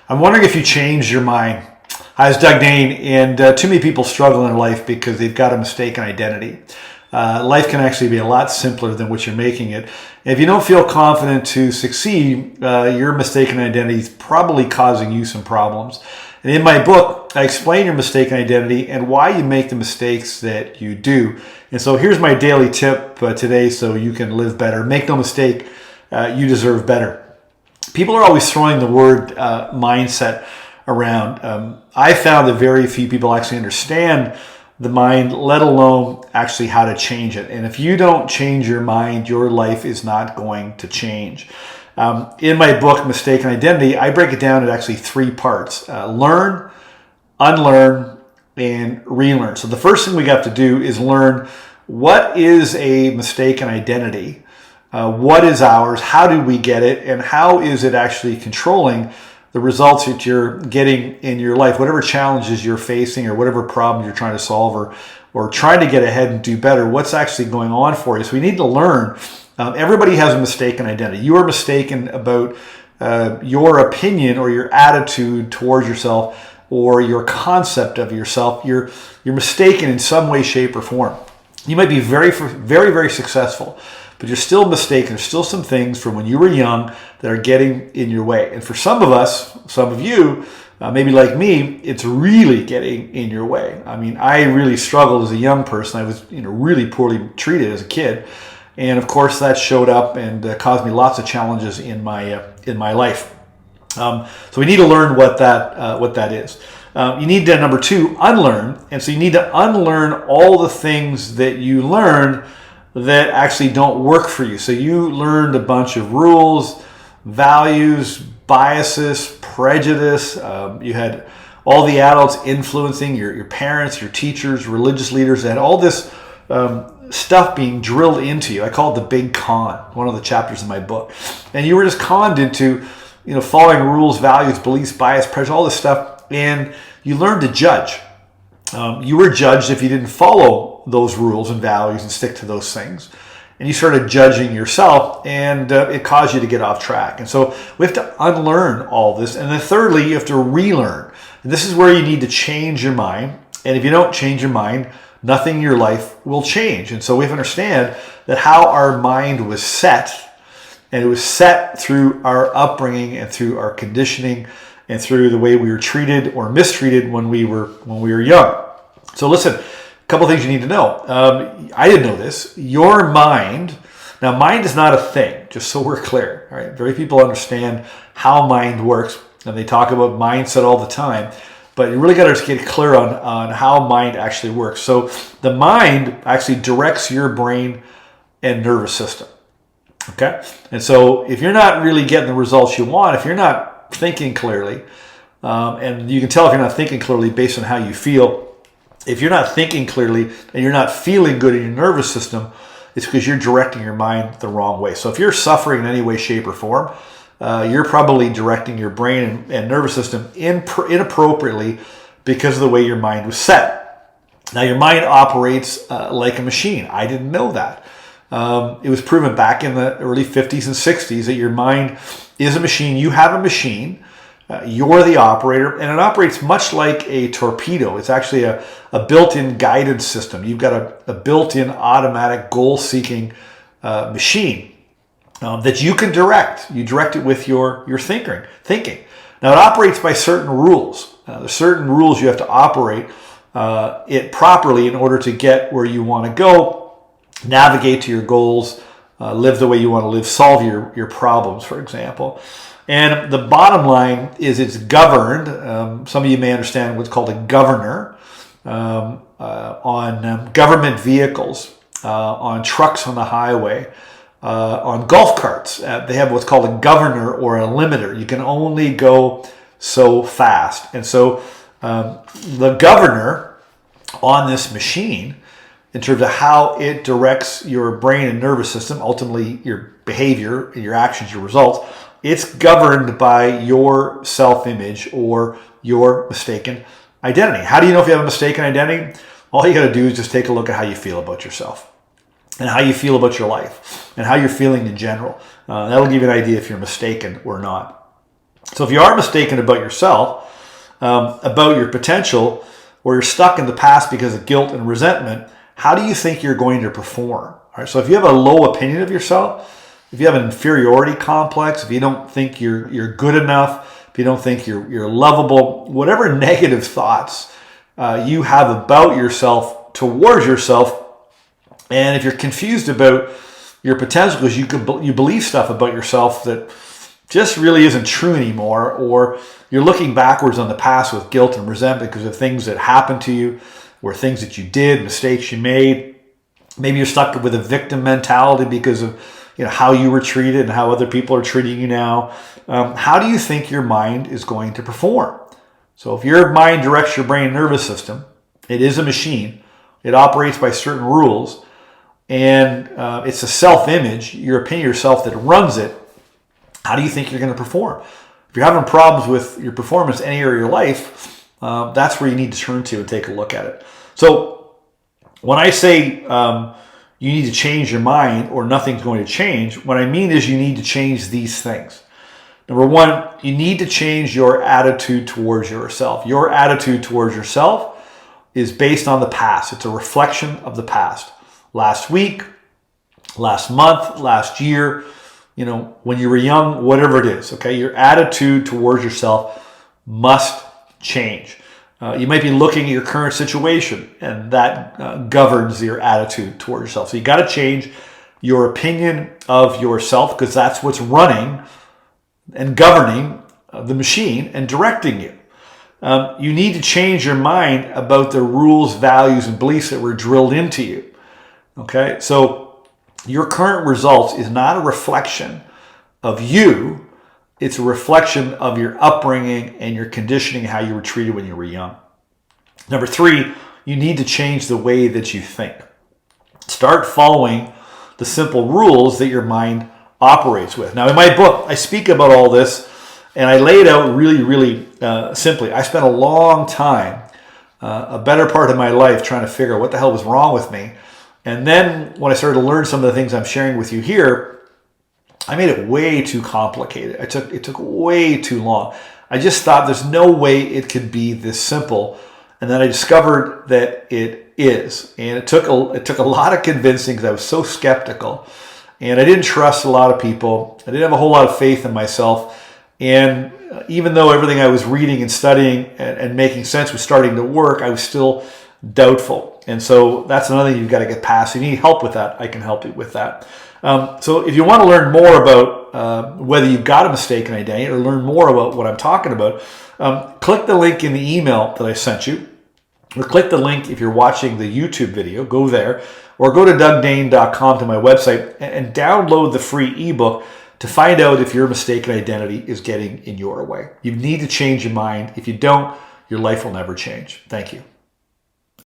I'm wondering if you changed your mind. Hi, it's Doug Dane, and too many people struggle in life because they've got a mistaken identity. Life can actually be a lot simpler than what you're making it. If you don't feel confident to succeed, your mistaken identity is probably causing you some problems. And in my book, I explain your mistaken identity and why you make the mistakes that you do. And so here's my daily tip today so you can live better. Make no mistake, you deserve better. People are always throwing the word mindset around. I found that very few people actually understand the mind, let alone actually how to change it. And if you don't change your mind, your life is not going to change. In my book, Mistaken Identity, I break it down into actually three parts. Learn, unlearn, and relearn. So the first thing we got to do is learn what is a mistaken identity. What is ours? How do we get it? And how is it actually controlling the results that you're getting in your life? Whatever challenges you're facing or whatever problem you're trying to solve or trying to get ahead and do better, what's actually going on for you? So we need to learn. Everybody has a mistaken identity. You are mistaken about your opinion or your attitude towards yourself or your concept of yourself. You're mistaken in some way, shape, or form. You might be very, very, very successful, but you're still mistaken. There's still some things from when you were young that are getting in your way. And for some of us, some of you, maybe like me, it's really getting in your way. I mean, I really struggled as a young person. I was really poorly treated as a kid. And of course, that showed up and caused me lots of challenges in my life. So we need to learn what that is. You need to, number two, unlearn. And so you need to unlearn all the things that you learned that actually don't work for you. So you learned a bunch of rules, values, biases, prejudice. You had all the adults influencing your parents, your teachers, religious leaders, and all this stuff being drilled into you. I call it the big con, one of the chapters in my book. And you were just conned into following rules, values, beliefs, bias, prejudice, all this stuff, and you learned to judge. You were judged if you didn't follow those rules and values and stick to those things. And you started judging yourself, and it caused you to get off track. And so we have to unlearn all this. And then thirdly, you have to relearn. And this is where you need to change your mind. And if you don't change your mind, nothing in your life will change. And so we have to understand that how our mind was set, and it was set through our upbringing and through our conditioning and through the way we were treated or mistreated when we were young. So listen, a couple things you need to know. I didn't know this. Your mind, now mind is not a thing, just so we're clear. All right, very people understand how mind works, and they talk about mindset all the time. But you really got to get clear on how mind actually works. So the mind actually directs your brain and nervous system. Okay, and so if you're not really getting the results you want, if you're not thinking clearly, and you can tell if you're not thinking clearly based on how you feel. If you're not thinking clearly and you're not feeling good in your nervous system, it's because you're directing your mind the wrong way. So if you're suffering in any way, shape, or form, you're probably directing your brain and nervous system inappropriately because of the way your mind was set. Now, your mind operates like a machine. I didn't know that. It was proven back in the early 50s and 60s that your mind is a machine. You have a machine. You're the operator, and it operates much like a torpedo. It's actually a built-in guidance system. You've got a built-in automatic goal-seeking machine that you can direct. You direct it with your thinking. Now, it operates by certain rules. There's certain rules you have to operate it properly in order to get where you want to go, navigate to your goals, live the way you want to live, solve your problems, for example. And the bottom line is it's governed. Some of you may understand what's called a governor on government vehicles, on trucks on the highway, on golf carts. They have what's called a governor or a limiter. You can only go so fast. And so the governor on this machine, in terms of how it directs your brain and nervous system, ultimately your behavior, your actions, your results, it's governed by your self-image or your mistaken identity. How do you know if you have a mistaken identity? All you got to do is just take a look at how you feel about yourself and how you feel about your life and how you're feeling in general. That'll give you an idea if you're mistaken or not. So if you are mistaken about yourself, about your potential, or you're stuck in the past because of guilt and resentment, how do you think you're going to perform? All right, so if you have a low opinion of yourself, if you have an inferiority complex, if you don't think you're good enough, if you don't think you're lovable, whatever negative thoughts you have about yourself, towards yourself, and if you're confused about your potential because you believe stuff about yourself that just really isn't true anymore, or you're looking backwards on the past with guilt and resentment because of things that happened to you, or things that you did, mistakes you made. Maybe you're stuck with a victim mentality because of how you were treated and how other people are treating you now. How do you think your mind is going to perform? So if your mind directs your brain and nervous system, it is a machine. It operates by certain rules, and it's a self-image, your opinion of yourself, that runs it. How do you think you're going to perform? If you're having problems with your performance in any area of your life, that's where you need to turn to and take a look at it. So when I say you need to change your mind or nothing's going to change, what I mean is you need to change these things. Number one, you need to change your attitude towards yourself. Your attitude towards yourself is based on the past. It's a reflection of the past. Last week, last month, last year, when you were young, whatever it is, okay? Your attitude towards yourself must change. You might be looking at your current situation, and that governs your attitude towards yourself. So you got to change your opinion of yourself, because that's what's running and governing the machine and directing you. You need to change your mind about the rules, values, and beliefs that were drilled into you. Okay, so your current results is not a reflection of you. It's a reflection of your upbringing and your conditioning, how you were treated when you were young. Number three, you need to change the way that you think. Start following the simple rules that your mind operates with. Now, in my book, I speak about all this, and I lay it out really, really simply. I spent a long time, a better part of my life, trying to figure out what the hell was wrong with me. And then when I started to learn some of the things I'm sharing with you here, I made it way too complicated. It took way too long. I just thought there's no way it could be this simple. And then I discovered that it is. And it took a lot of convincing, because I was so skeptical. And I didn't trust a lot of people. I didn't have a whole lot of faith in myself. And even though everything I was reading and studying and making sense was starting to work, I was still doubtful. And so that's another thing you've got to get past. If you need help with that, I can help you with that. So if you want to learn more about whether you've got a mistaken identity, or learn more about what I'm talking about, click the link in the email that I sent you, or click the link if you're watching the YouTube video. Go there, or go to dougdane.com to my website and download the free ebook to find out if your mistaken identity is getting in your way. You need to change your mind. If you don't, your life will never change. Thank you.